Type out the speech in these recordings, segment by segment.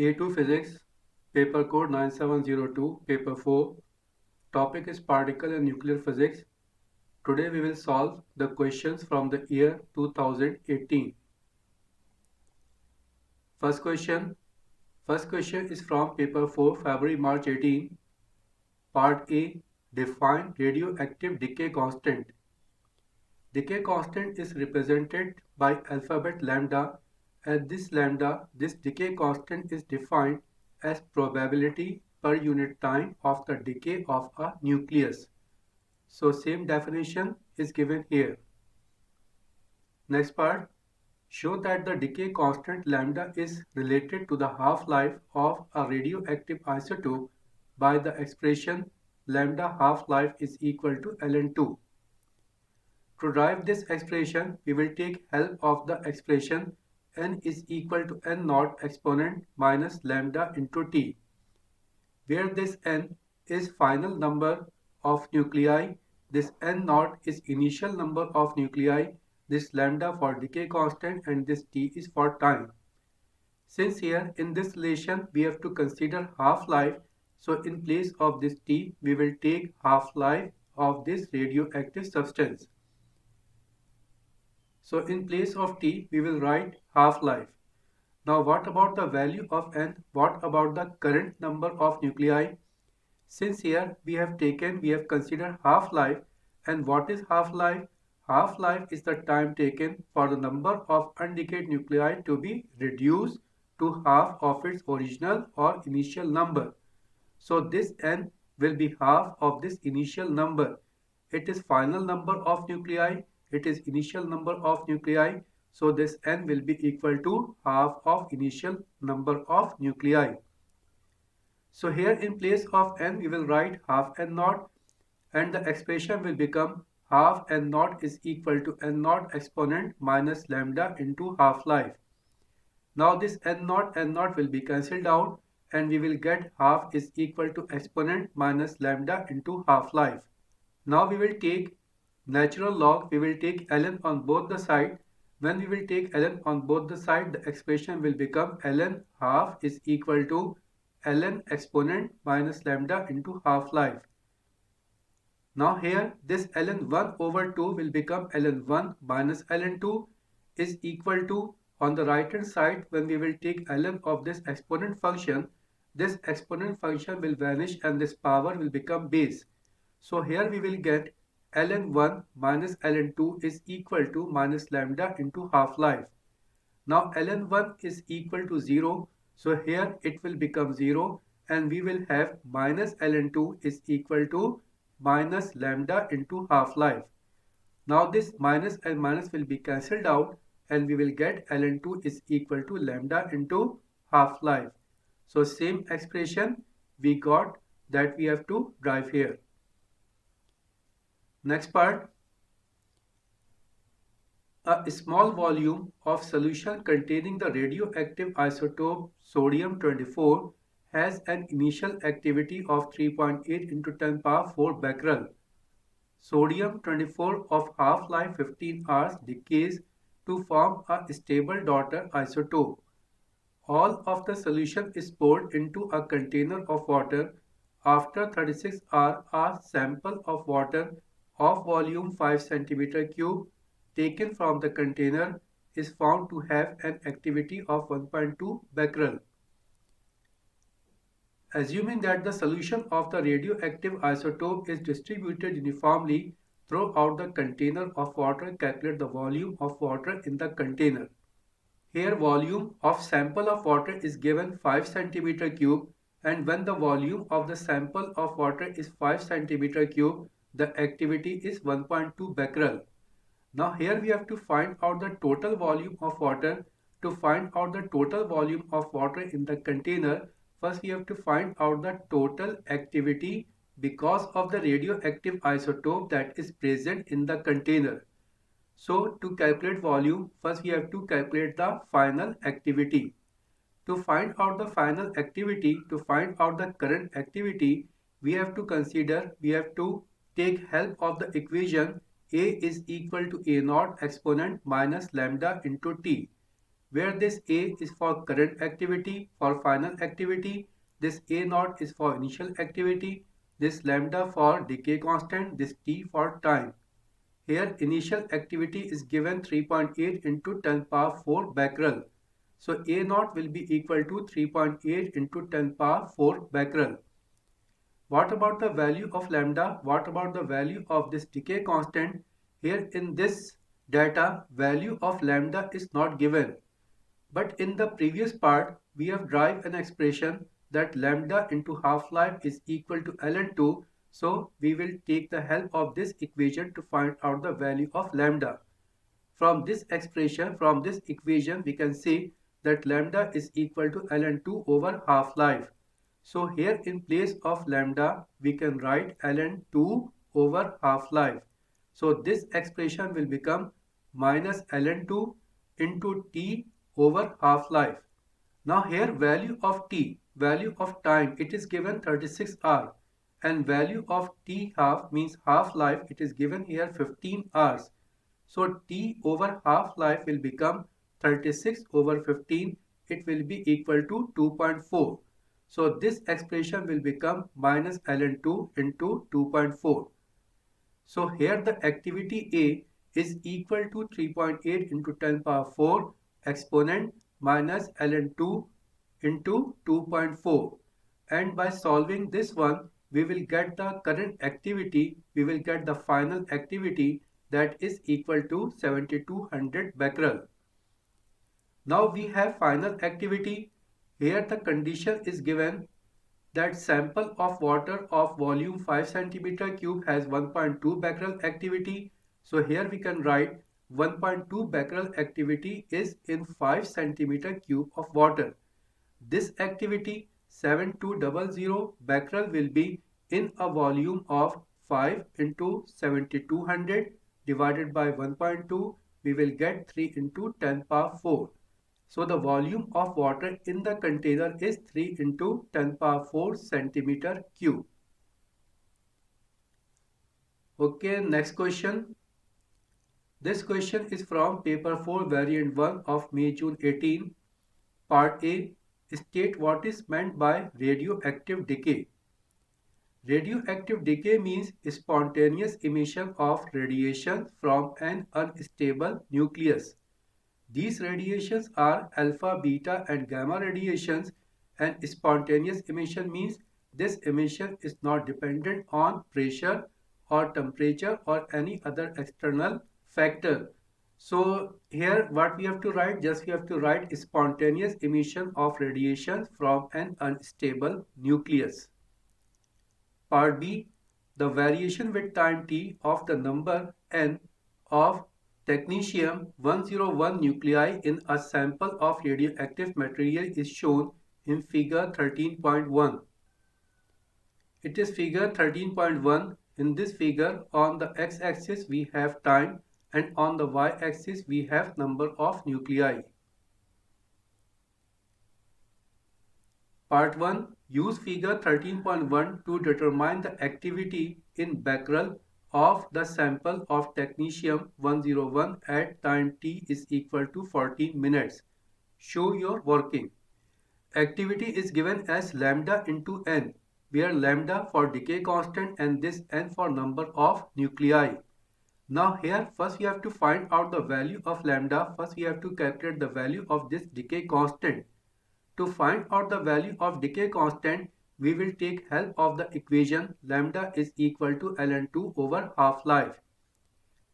A2 Physics, paper code 9702, paper 4. Topic is particle and nuclear physics. Today we will solve the questions from the year 2018. First question. First question is from paper 4, February March 18. Part A. Define radioactive decay constant. Decay constant is represented by alphabet lambda. At this lambda, this decay constant is defined as probability per unit time of the decay of a nucleus. So same definition is given here. Next part, show that the decay constant lambda is related to the half-life of a radioactive isotope by the expression lambda half-life is equal to ln2. To derive this expression, we will take help of the expression n is equal to n naught exponent minus lambda into t, where this n is final number of nuclei, this n naught is initial number of nuclei, this lambda for decay constant, and this t is for time. Since here in this relation we have to consider half-life, so in place of this t we will take half-life of this radioactive substance. So in place of t, we will write half-life. Now what about the value of n? What about the current number of nuclei? Since here we have considered half-life, and what is half-life? Half-life is the time taken for the number of undecayed nuclei to be reduced to half of its original or initial number. So this n will be half of this initial number. It is final number of nuclei. It is initial number of nuclei. So this n will be equal to half of initial number of nuclei. So here in place of n we will write half n naught, and the expression will become half n naught is equal to n naught exponent minus lambda into half-life. Now this n naught will be cancelled out, and we will get half is equal to exponent minus lambda into half-life. Now we will take natural log, we will take ln on both the side. When we will take ln on both the side, the expression will become ln half is equal to ln exponent minus lambda into half-life. Now here this ln 1 over 2 will become ln 1 minus ln 2 is equal to, on the right hand side when we will take ln of this exponent function, this exponent function will vanish and this power will become base. So here we will get ln 1 minus ln 2 is equal to minus lambda into half-life. Now ln 1 is equal to 0, so here it will become 0, and we will have minus ln 2 is equal to minus lambda into half-life. Now this minus and minus will be cancelled out, and we will get ln 2 is equal to lambda into half-life. So same expression we got that we have to derive here. Next part, a small volume of solution containing the radioactive isotope sodium-24 has an initial activity of 3.8 into 10 power 4 becquerel. Sodium-24 of half-life 15 hours decays to form a stable daughter isotope. All of the solution is poured into a container of water. After 36 hours, a sample of water of volume 5 cm cube taken from the container is found to have an activity of 1.2 becquerel. Assuming that the solution of the radioactive isotope is distributed uniformly throughout the container of water, calculate the volume of water in the container. Here volume of sample of water is given 5 cm cube, and when the volume of the sample of water is 5 cm cube, the activity is 1.2 becquerel. Now here we have to find out the total volume of water. To find out the total volume of water in the container, first we have to find out the total activity because of the radioactive isotope that is present in the container. So to calculate volume, first we have to calculate the final activity. To find out the final activity, to find out the current activity, we have to take help of the equation A is equal to A naught exponent minus lambda into T. where this A is for current activity, for final activity, this A naught is for initial activity, this lambda for decay constant, this T for time. Here initial activity is given 3.8 into 10 power 4 becquerel. So A naught will be equal to 3.8 into 10 power 4 becquerel. What about the value of lambda? What about the value of this decay constant? Here in this data, value of lambda is not given. But in the previous part, we have derived an expression that lambda into half-life is equal to ln2. So we will take the help of this equation to find out the value of lambda. From this expression, from this equation, we can see that lambda is equal to ln2 over half-life. So here in place of lambda, we can write ln2 over half-life. So this expression will become minus ln2 into t over half-life. Now here value of t, value of time, it is given 36 hours, and value of t half means half-life, it is given here 15 hours. So t over half-life will become 36 over 15, it will be equal to 2.4. So this expression will become minus ln2 into 2.4. So here the activity A is equal to 3.8 into 10 power 4 exponent minus ln2 into 2.4. And by solving this one, we will get the current activity, we will get the final activity that is equal to 7200 becquerel. Now we have final activity. Here the condition is given that sample of water of volume 5 centimeter cube has 1.2 becquerel activity. So here we can write 1.2 becquerel activity is in 5 centimeter cube of water. This activity 7200 becquerel will be in a volume of 5 into 7200 divided by 1.2, we will get 3 into 10 power 4. So the volume of water in the container is 3 into 10 power 4 centimeter cube. Okay, next question. This question is from paper 4 variant 1 of May-June 18. Part A. State what is meant by radioactive decay. Radioactive decay means spontaneous emission of radiation from an unstable nucleus. These radiations are alpha, beta and gamma radiations, and spontaneous emission means this emission is not dependent on pressure or temperature or any other external factor. So here what we have to write, just we have to write spontaneous emission of radiation from an unstable nucleus. Part B, the variation with time t of the number n of technetium-101 nuclei in a sample of radioactive material is shown in figure 13.1. It is figure 13.1. In this figure, on the x-axis we have time and on the y-axis we have number of nuclei. Part 1. Use figure 13.1 to determine the activity in becquerel of the sample of technetium-101 at time t is equal to 14 minutes. Show your working. Activity is given as lambda into n, where lambda for decay constant and this n for number of nuclei. Now here first we have to find out the value of lambda. First we have to calculate the value of this decay constant. To find out the value of decay constant, we will take help of the equation lambda is equal to ln2 over half-life.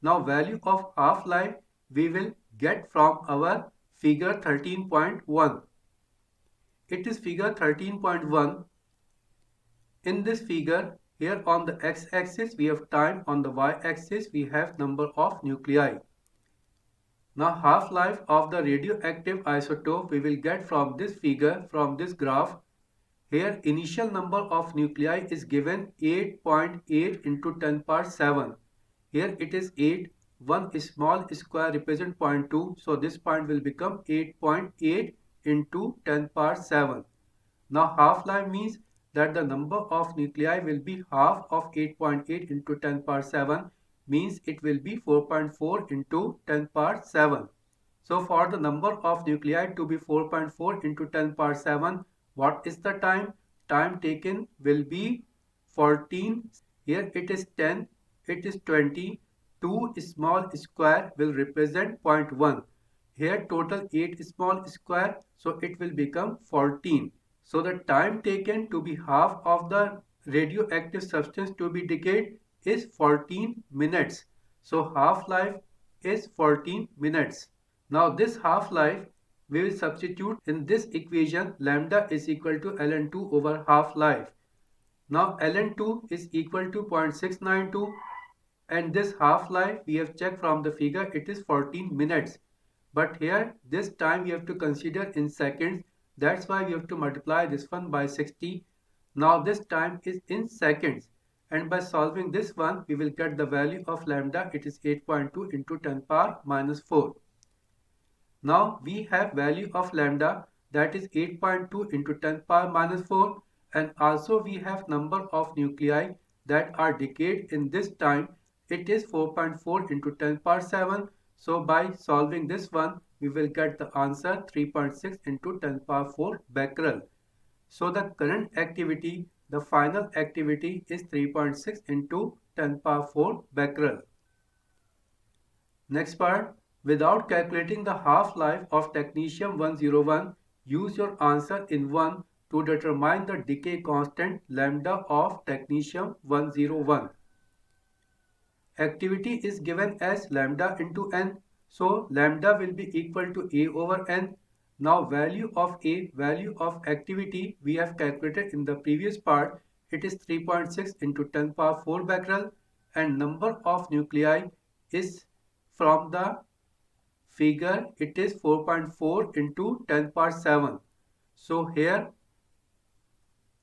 Now value of half-life we will get from our figure 13.1. It is figure 13.1. In this figure, here on the x-axis we have time, on the y-axis we have number of nuclei. Now half-life of the radioactive isotope we will get from this figure, from this graph. Here initial number of nuclei is given 8.8 into 10 power 7. Here it is 8. One small square represent 0.2. So this point will become 8.8 into 10 power 7. Now half-life means that the number of nuclei will be half of 8.8 into 10 power 7, means it will be 4.4 into 10 power 7. So for the number of nuclei to be 4.4 into 10 power 7, what is the time? Time taken will be 14. Here it is 10, it is 20. 2 small square will represent zero point 0.1. Here total 8 small square, so it will become 14. So the time taken to be half of the radioactive substance to be decayed is 14 minutes. So half-life is 14 minutes. Now this half-life we will substitute in this equation. Lambda is equal to ln2 over half-life. Now ln2 is equal to 0.692 and this half-life we have checked from the figure, it is 14 minutes. But here this time we have to consider in seconds. That's why we have to multiply this one by 60. Now this time is in seconds. And by solving this one, we will get the value of lambda. It is 8.2 into 10 power minus 4. Now we have value of lambda, that is 8.2 into 10 power minus 4, and also we have number of nuclei that are decayed in this time. It is 4.4 into 10 power 7. So by solving this one, we will get the answer 3.6 into 10 power 4 becquerel. So the current activity, the final activity is 3.6 into 10 power 4 becquerel. Next part, without calculating the half-life of technetium-101, use your answer in 1 to determine the decay constant lambda of technetium-101. Activity is given as lambda into n, so lambda will be equal to A over n. Now value of A, value of activity we have calculated in the previous part, it is 3.6 into 10 power 4 becquerel, and number of nuclei is from the figure, it is 4.4 into 10 power 7. So here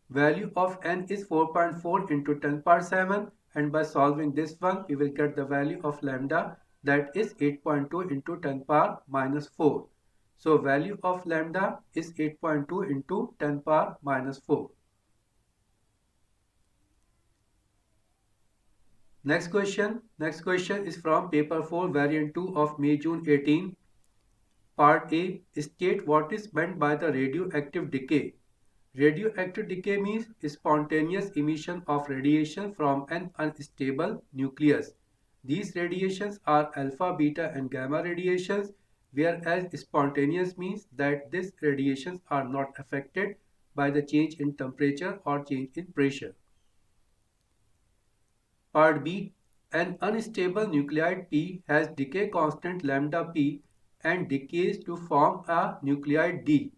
value of n is 4.4 into 10 power 7, and by solving this one we will get the value of lambda, that is 8.2 into 10 power minus 4. So value of lambda is 8.2 into 10 power minus 4. Next question is from paper 4 variant 2 of May-June 18. Part A, state what is meant by the radioactive decay. Radioactive decay means spontaneous emission of radiation from an unstable nucleus. These radiations are alpha, beta and gamma radiations, whereas spontaneous means that these radiations are not affected by the change in temperature or change in pressure. Part B, an unstable nuclide P has decay constant lambda P and decays to form a nuclide D.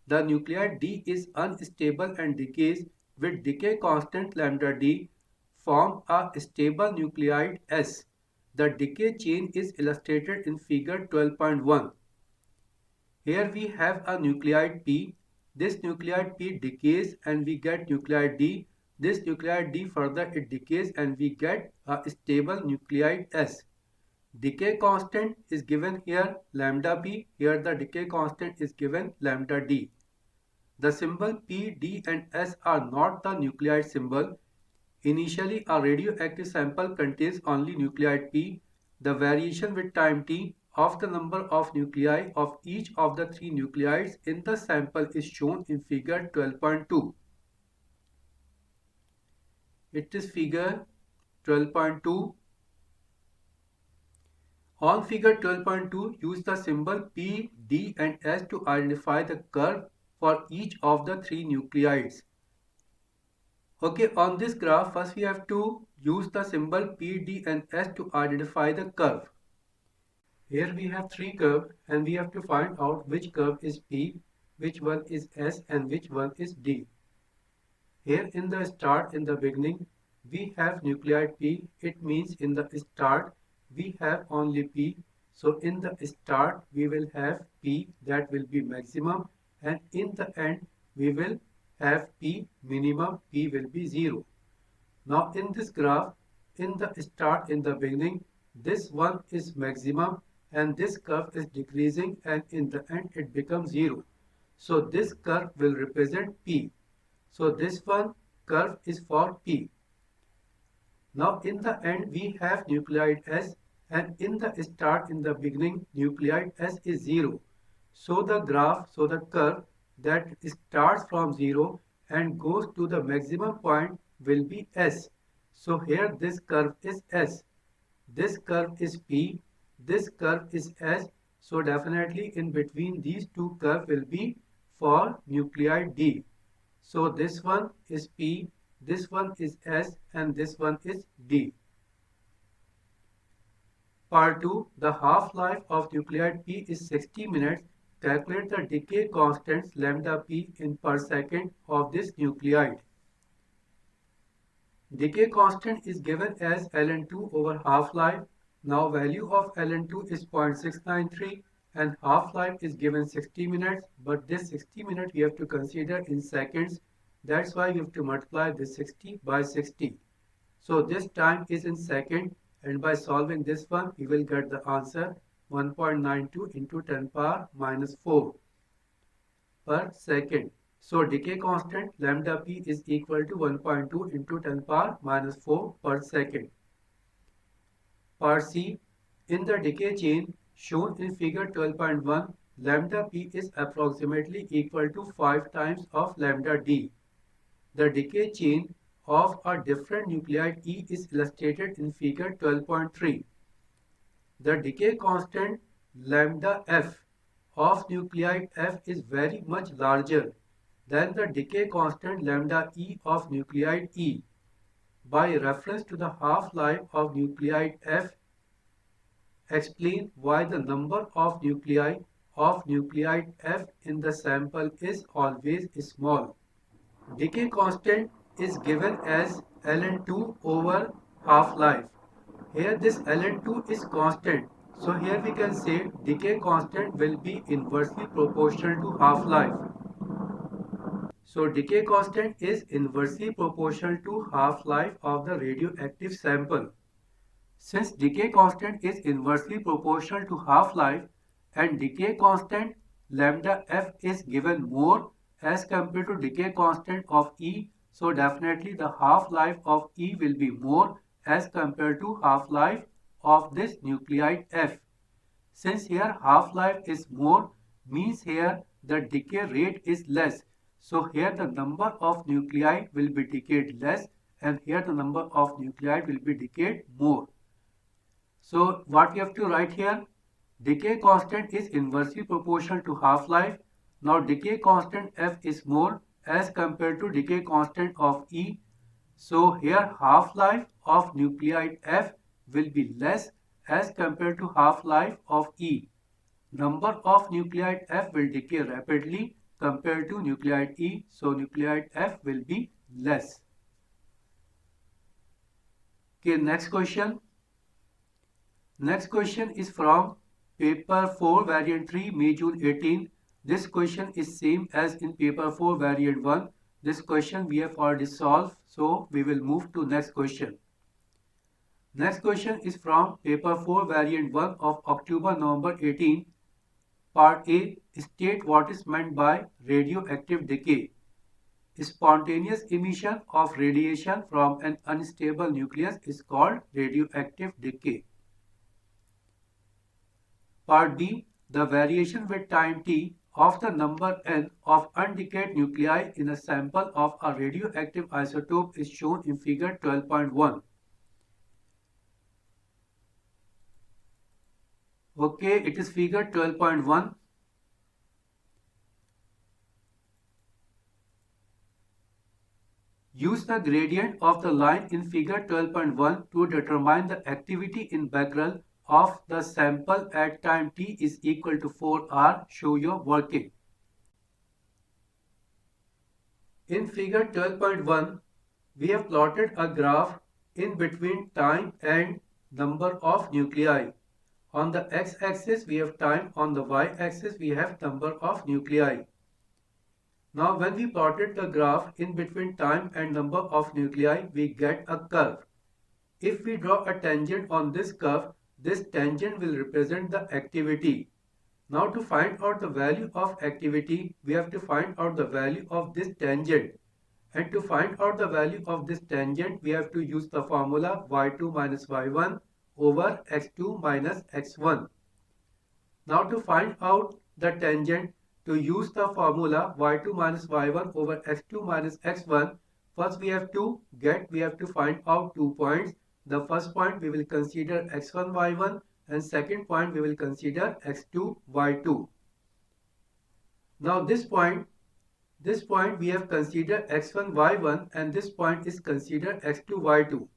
The nuclide D is unstable and decays with decay constant lambda D, form a stable nuclide S. The decay chain is illustrated in figure 12.1. Here we have a nuclide P. This nuclide P decays and we get nuclide D. This nuclide D further it decays and we get a stable nuclide S. Decay constant is given here lambda P. Here the decay constant is given lambda D. The symbol P, D and S are not the nuclide symbol. Initially a radioactive sample contains only nuclide P. The variation with time t of the number of nuclei of each of the three nuclides in the sample is shown in figure 12.2. It is figure 12.2. On figure 12.2, use the symbol P, D and S to identify the curve for each of the three nuclides. Okay, on this graph, first we have to use the symbol P, D and S to identify the curve. Here we have three curves and we have to find out which curve is P, which one is S and which one is D. Here in the start, in the beginning, we have nuclide P. It means in the start we have only P. So in the start we will have P, that will be maximum, and in the end we will have P minimum, P will be 0. Now in this graph, in the start, in the beginning, this one is maximum and this curve is decreasing and in the end it becomes 0. So this curve will represent P. So this one curve is for P. Now in the end we have nuclide S and in the beginning nuclide S is 0. So the curve that starts from 0 and goes to the maximum point will be S. So here this curve is S. This curve is P. This curve is S. So definitely in between these two curves will be for nuclide D. So this one is P, this one is S, and this one is D. Part 2. The half-life of nuclide P is 60 minutes. Calculate the decay constants lambda P in per second of this nuclide. Decay constant is given as ln2 over half-life. Now value of ln2 is 0.693 and half-life is given 60 minutes, but this 60 minutes we have to consider in seconds. That's why we have to multiply this 60 by 60. So this time is in second, and by solving this one we will get the answer 1.92 into 10 power minus 4 per second. So decay constant lambda p is equal to 1.2 into 10 power minus 4 per second. Part C. In the decay chain shown in figure 12.1, lambda p is approximately equal to 5 times of lambda d. The decay chain of a different nuclide E is illustrated in figure 12.3. The decay constant lambda f of nuclide F is very much larger than the decay constant lambda E of nuclide E. By reference to the half-life of nuclide F, explain why the number of nuclei of nuclide F in the sample is always small. Decay constant is given as ln2 over half-life. Here this ln2 is constant. So here we can say decay constant will be inversely proportional to half-life. So decay constant is inversely proportional to half-life of the radioactive sample. Since decay constant is inversely proportional to half-life and decay constant lambda f is given more as compared to decay constant of E, so definitely the half-life of E will be more as compared to half-life of this nuclide F. Since here half-life is more, means here the decay rate is less. So here the number of nuclei will be decayed less and here the number of nuclei will be decayed more. So what we have to write here? Decay constant is inversely proportional to half-life. Now decay constant F is more as compared to decay constant of E. So here half-life of nuclide F will be less as compared to half-life of E. Number of nuclide F will decay rapidly compared to nuclide E. So nuclide F will be less. Okay, next question. Next question is from paper 4 variant 3 May June 18. This question is same as in paper 4 variant 1. This question we have already solved, so we will move to next question. Next question is from paper 4 variant 1 of October-November 18. Part A. State what is meant by radioactive decay. Spontaneous emission of radiation from an unstable nucleus is called radioactive decay. Part B. The variation with time t of the number n of undecayed nuclei in a sample of a radioactive isotope is shown in figure 12.1. Okay, it is figure 12.1. Use the gradient of the line in figure 12.1 to determine the activity in Becquerel of the sample at time t is equal to 4R. Show your working. In figure 12.1, we have plotted a graph in between time and number of nuclei. On the x-axis we have time, on the y-axis we have number of nuclei. Now when we plotted the graph in between time and number of nuclei, we get a curve. If we draw a tangent on this curve, this tangent will represent the activity. Now to find out the value of activity, we have to find out the value of this tangent. And to find out the value of this tangent, we have to use the formula y2 minus y1 over x2 minus x1. Now to find out the tangent, to use the formula y2 minus y1 over x2 minus x1, first we have to find out 2 points. The first point we will consider x1 y1 and second point we will consider x2 y2. Now this point we have considered x1 y1 and this point is considered x2 y2.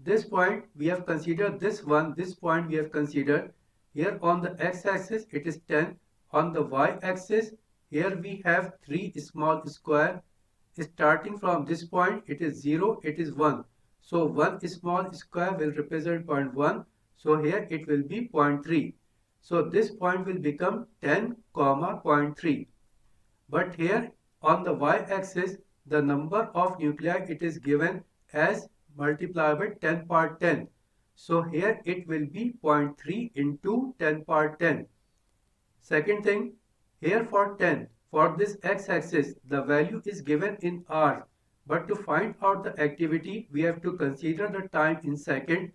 This point we have considered this point we have considered. Here on the x-axis it is 10. On the y-axis here we have 3 small square. Starting from this point it is 0, it is 1. So 1 small square will represent point 1. So here it will be 0.3. So this point will become 10, 0.3. But here on the y-axis the number of nuclei it is given as multiplied by 10 power 10. So here it will be 0.3 into 10 power 10. Second thing, here for 10, for this x-axis, the value is given in hours. But to find out the activity, we have to consider the time in second.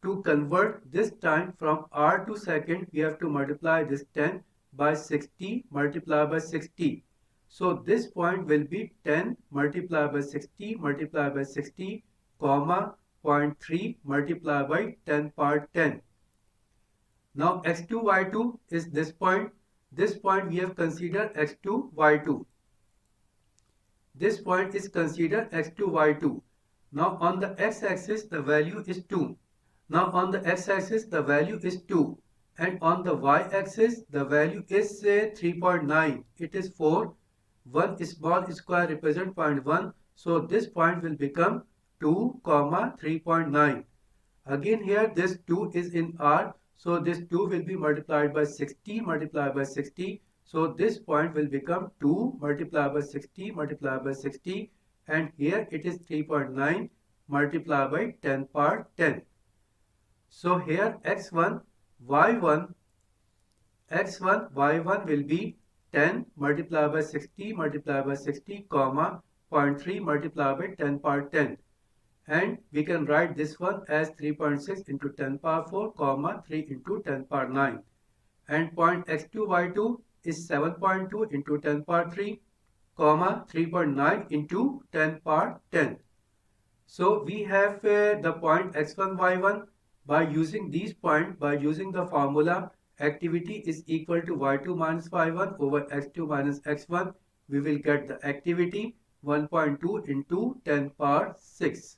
To convert this time from hour to second, we have to multiply this 10 by 60 multiplied by 60. So this point will be 10 multiplied by 60 multiplied by 60, comma 0.3 multiplied by 10 power 10. Now x2 y2 is this point. This point we have considered x2 y2. This point is considered x2 y2. Now on the x-axis the value is 2. Now on the x-axis the value is 2 and on the y-axis the value is 3.9. It is 4. One small square represents 0.1. So this point will become 2, 3.9. Again here this 2 is in R. So this 2 will be multiplied by 60 multiplied by 60. So this point will become 2 multiplied by 60 multiplied by 60. And here it is 3.9 multiplied by 10 power 10. So here x1, y1 will be 10 multiplied by 60 multiplied by 60, comma 0.3 multiplied by 10 power 10. And we can write this one as 3.6 into 10 power 4, comma 3 into 10 power 9. And point x2, y2 is 7.2 into 10 power 3, comma 3.9 into 10 power 10. So we have the point x1, y1. By using these points, by using the formula activity is equal to y2 minus y1 over x2 minus x1, we will get the activity 1.2 into 10 power 6.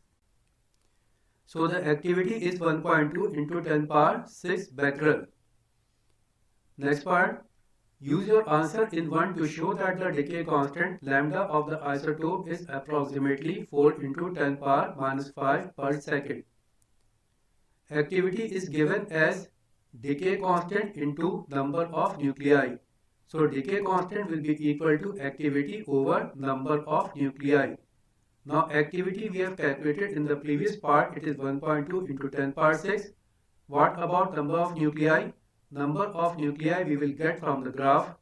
So the activity is 1.2 into 10 power 6 becquerel. Next part, use your answer in 1 to show that the decay constant lambda of the isotope is approximately 4 into 10 power minus 5 per second. Activity is given as decay constant into number of nuclei. So decay constant will be equal to activity over number of nuclei. Now activity we have calculated in the previous part, it is 1.2 into 10 power 6. What about number of nuclei? Number of nuclei we will get from the graph.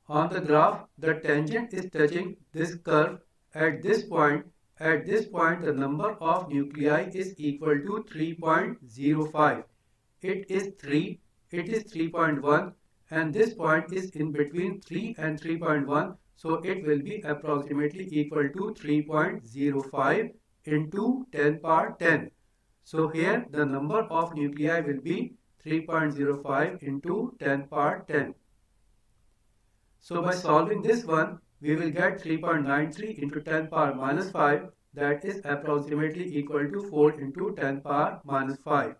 On the graph, the tangent is touching this curve at this point. At this point, the number of nuclei is equal to 3.05. It is 3, it is 3.1 and this point is in between 3 and 3.1. So it will be approximately equal to 3.05 into 10 power 10. So here the number of nuclei will be 3.05 into 10 power 10. So by solving this one, we will get 3.93 into 10 power minus 5, that is approximately equal to 4 into 10 power minus 5.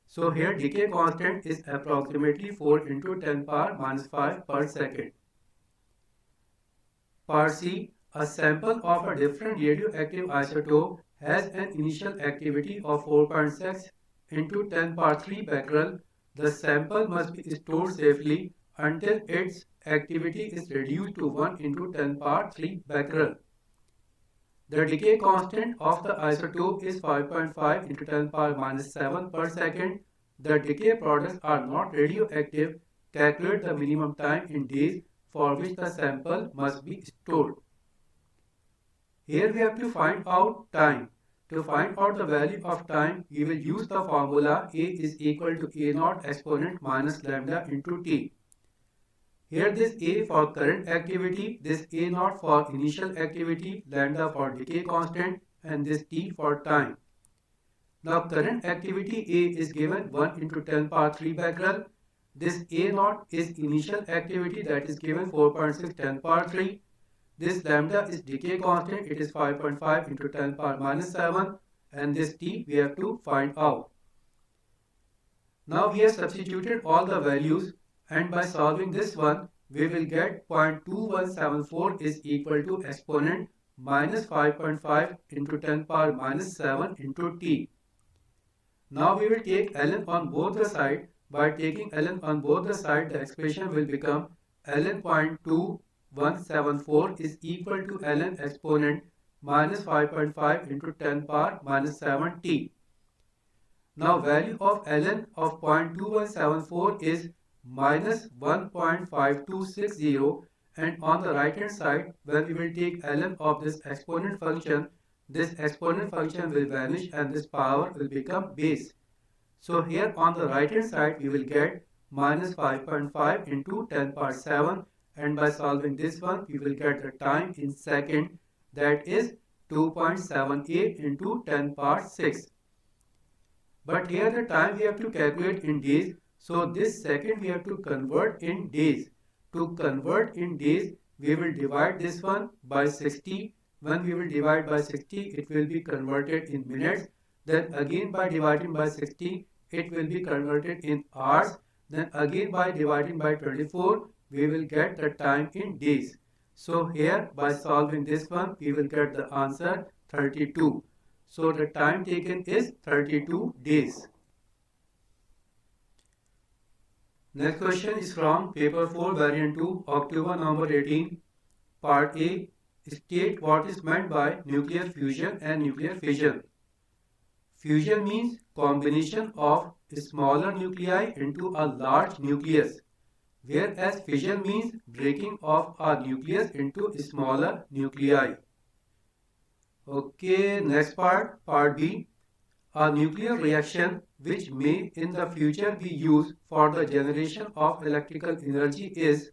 So here decay constant is approximately 4 into 10 power minus 5 per second. Part C, a sample of a different radioactive isotope has an initial activity of 4.6 into 10 power 3 becquerel. The sample must be stored safely until its activity is reduced to 1 into 10 power 3 becquerel. The decay constant of the isotope is 5.5 into 10 power minus 7 per second. The decay products are not radioactive. Calculate the minimum time in days for which the sample must be stored. Here we have to find out time. To find out the value of time, we will use the formula A is equal to A naught exponent minus lambda into T. Here this A for current activity, this A naught for initial activity, lambda for decay constant, and this T for time. Now current activity A is given 1 into 10 power 3 becquerel. This A naught is initial activity, that is given 4.6 10 power 3. This lambda is decay constant, it is 5.5 into 10 power minus 7, and this T we have to find out. Now we have substituted all the values, and by solving this one we will get 0.2174 is equal to exponent minus 5.5 into 10 power minus 7 into T. Now we will take ln on both the sides. By taking ln on both the sides, the expression will become ln 0.2174 is equal to ln exponent minus 5.5 into 10 power minus 7 T. Now value of ln of 0.2174 is minus 1.5260, and on the right hand side, when we will take ln of this exponent function, this exponent function will vanish and this power will become base. So here on the right hand side we will get minus 5.5 into 10 power 7, and by solving this one we will get the time in second, that is 2.78 into 10 power 6. But here the time we have to calculate in days, so this second we have to convert in days. To convert in days, we will divide this one by 60. When we will divide by 60, it will be converted in minutes. Then again by dividing by 60, it will be converted in hours. Then again by dividing by 24, we will get the time in days. So here by solving this one, we will get the answer 32. So the time taken is 32 days. Next question is from paper 4 variant 2, October November 18, part A. State what is meant by nuclear fusion and nuclear fission. Fusion means combination of smaller nuclei into a large nucleus, whereas fission means breaking of a nucleus into smaller nuclei. Okay, next part, part B. A nuclear reaction which may in the future be used for the generation of electrical energy is,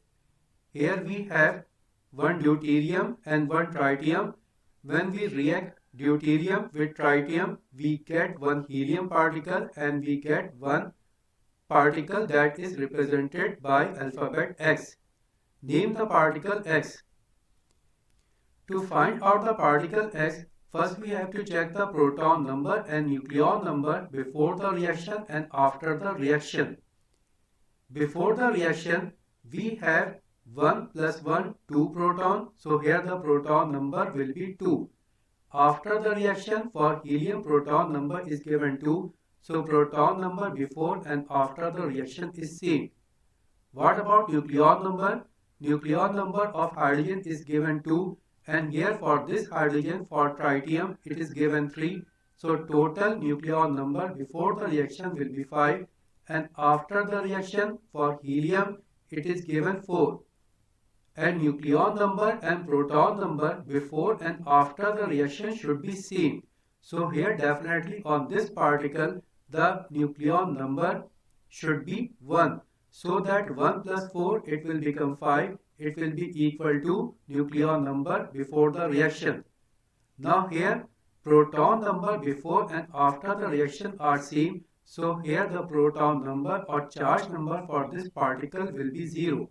here we have one deuterium and one tritium. When we react deuterium with tritium, we get one helium particle and we get one particle that is represented by alphabet X. Name the particle X. To find out the particle X, first we have to check the proton number and nucleon number before the reaction and after the reaction. Before the reaction, we have 1 plus 1, 2 proton. So here the proton number will be 2. After the reaction, for helium proton number is given 2. So proton number before and after the reaction is same. What about nucleon number? Nucleon number of hydrogen is given 2. And here for this hydrogen, for tritium, it is given 3. So total nucleon number before the reaction will be 5. And after the reaction, for helium, it is given 4. And nucleon number and proton number before and after the reaction should be same. So here definitely on this particle, the nucleon number should be 1. So that 1 plus 4, it will become 5. It will be equal to nucleon number before the reaction. Now here proton number before and after the reaction are same. So here the proton number or charge number for this particle will be 0.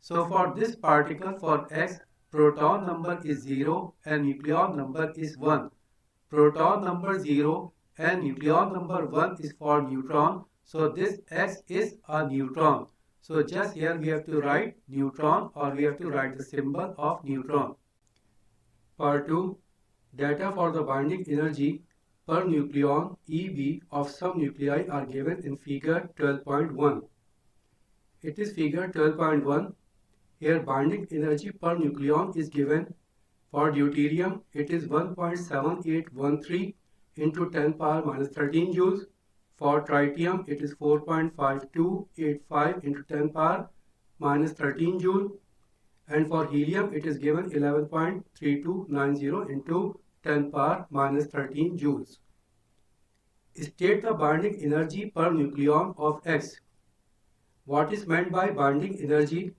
So for this particle for X, proton number is 0 and nucleon number is 1. Proton number 0 and nucleon number 1 is for neutron. So this X is a neutron. So just here we have to write neutron, or we have to write the symbol of neutron. Part 2. Data for the binding energy per nucleon EV of some nuclei are given in figure 12.1. It is figure 12.1. Here binding energy per nucleon is given. For deuterium, it is 1.7813 into 10 power minus 13 joules. For tritium, it is 4.5285 into 10 power minus 13 joule. And for helium, it is given 11.3290 into 10 power minus 13 joules. State the binding energy per nucleon of X. What is meant by binding energy?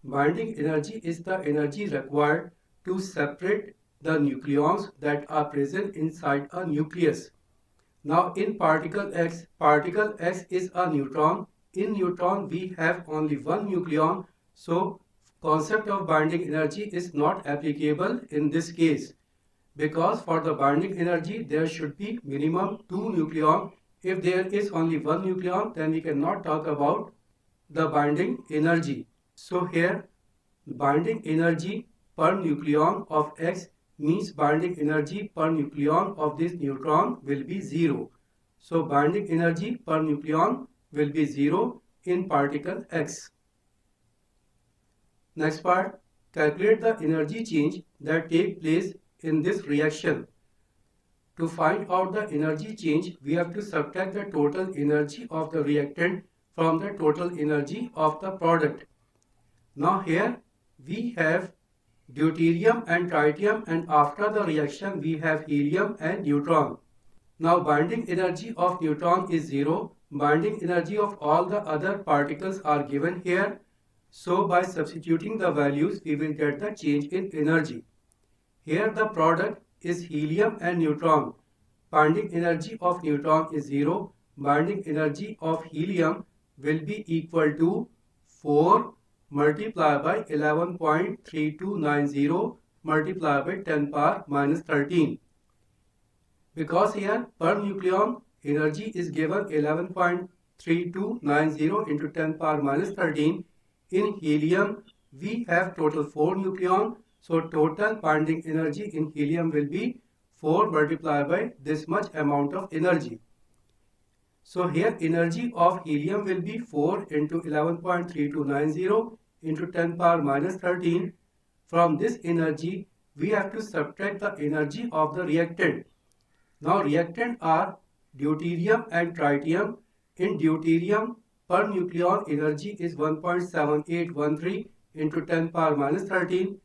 Binding energy is the energy required to separate the nucleons that are present inside a nucleus. Now in particle X is a neutron. In neutron we have only one nucleon, so concept of binding energy is not applicable in this case, because for the binding energy there should be minimum 2 nucleon. If there is only one nucleon, then we cannot talk about the binding energy. So here binding energy per nucleon of X means binding energy per nucleon of this neutron will be 0. So binding energy per nucleon will be 0 in particle X. Next part, calculate the energy change that take place in this reaction. To find out the energy change, we have to subtract the total energy of the reactant from the total energy of the product. Now here we have deuterium and tritium, and after the reaction we have helium and neutron. Now binding energy of neutron is 0. Binding energy of all the other particles are given here. So by substituting the values we will get the change in energy. Here the product is helium and neutron. Binding energy of neutron is 0. Binding energy of helium will be equal to 4 multiplied by 11.3290 multiplied by 10 power minus 13. Because here per nucleon energy is given 11.3290 into 10 power minus 13. In helium we have total 4 nucleon. So total binding energy in helium will be 4 multiplied by this much amount of energy. So here energy of helium will be 4 into 11.3290 into 10 power minus 13. From this energy we have to subtract the energy of the reactant. Now reactant are deuterium and tritium. In deuterium per nucleon energy is 1.7813 into 10 power minus 13.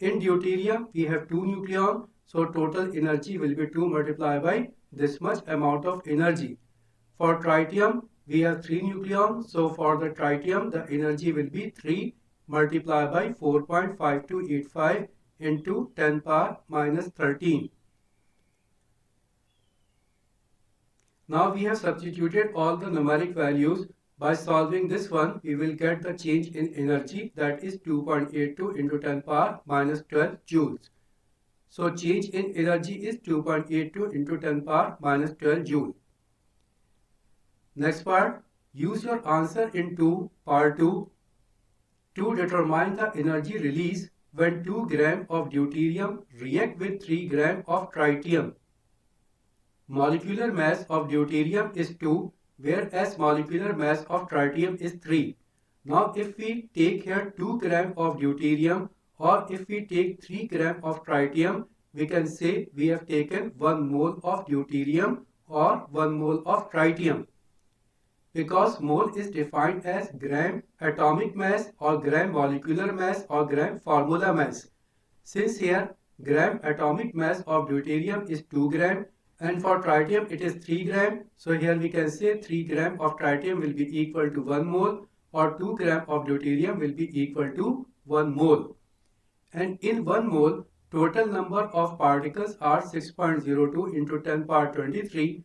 In deuterium we have 2 nucleon, so total energy will be 2 multiplied by this much amount of energy. For tritium we have 3 nucleon, so for the tritium the energy will be 3 multiplied by 4.5285 into 10 power minus 13. Now we have substituted all the numeric values. By solving this one, we will get the change in energy, that is 2.82 into 10 power minus 12 joules. So change in energy is 2.82 into 10 power minus 12 joule. Next part, use your answer in part 2 to determine the energy release when 2 gram of deuterium react with 3 gram of tritium. Molecular mass of deuterium is 2, whereas molecular mass of tritium is 3. Now if we take here 2 gram of deuterium, or if we take 3 gram of tritium, we can say we have taken 1 mole of deuterium or 1 mole of tritium. Because mole is defined as gram atomic mass or gram molecular mass or gram formula mass. Since here gram atomic mass of deuterium is 2 gram, and for tritium it is 3 gram. So here we can say 3 gram of tritium will be equal to 1 mole, or 2 gram of deuterium will be equal to 1 mole. And in 1 mole, total number of particles are 6.02 into 10 power 23.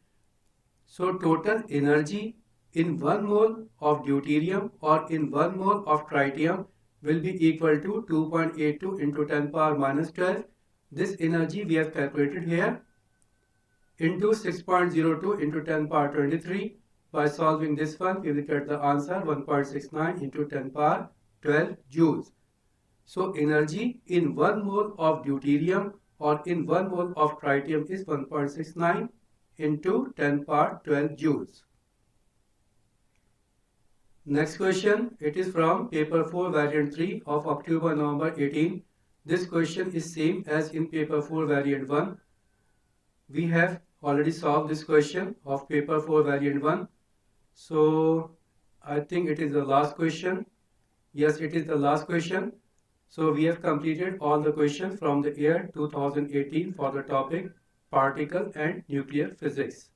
So total energy in 1 mole of deuterium or in 1 mole of tritium will be equal to 2.82 into 10 power minus 12. This energy we have calculated here into 6.02 into 10 power 23. By solving this one, we will get the answer 1.69 into 10 power 12 joules. So energy in 1 mole of deuterium or in 1 mole of tritium is 1.69 into 10 power 12 joules. Next question, it is from paper 4 variant 3 of October-November 18. This question is same as in paper 4 variant 1. We have already solved this question of paper 4 variant 1. So I think it is the last question. Yes, it is the last question. So we have completed all the questions from the year 2018 for the topic particle and nuclear physics.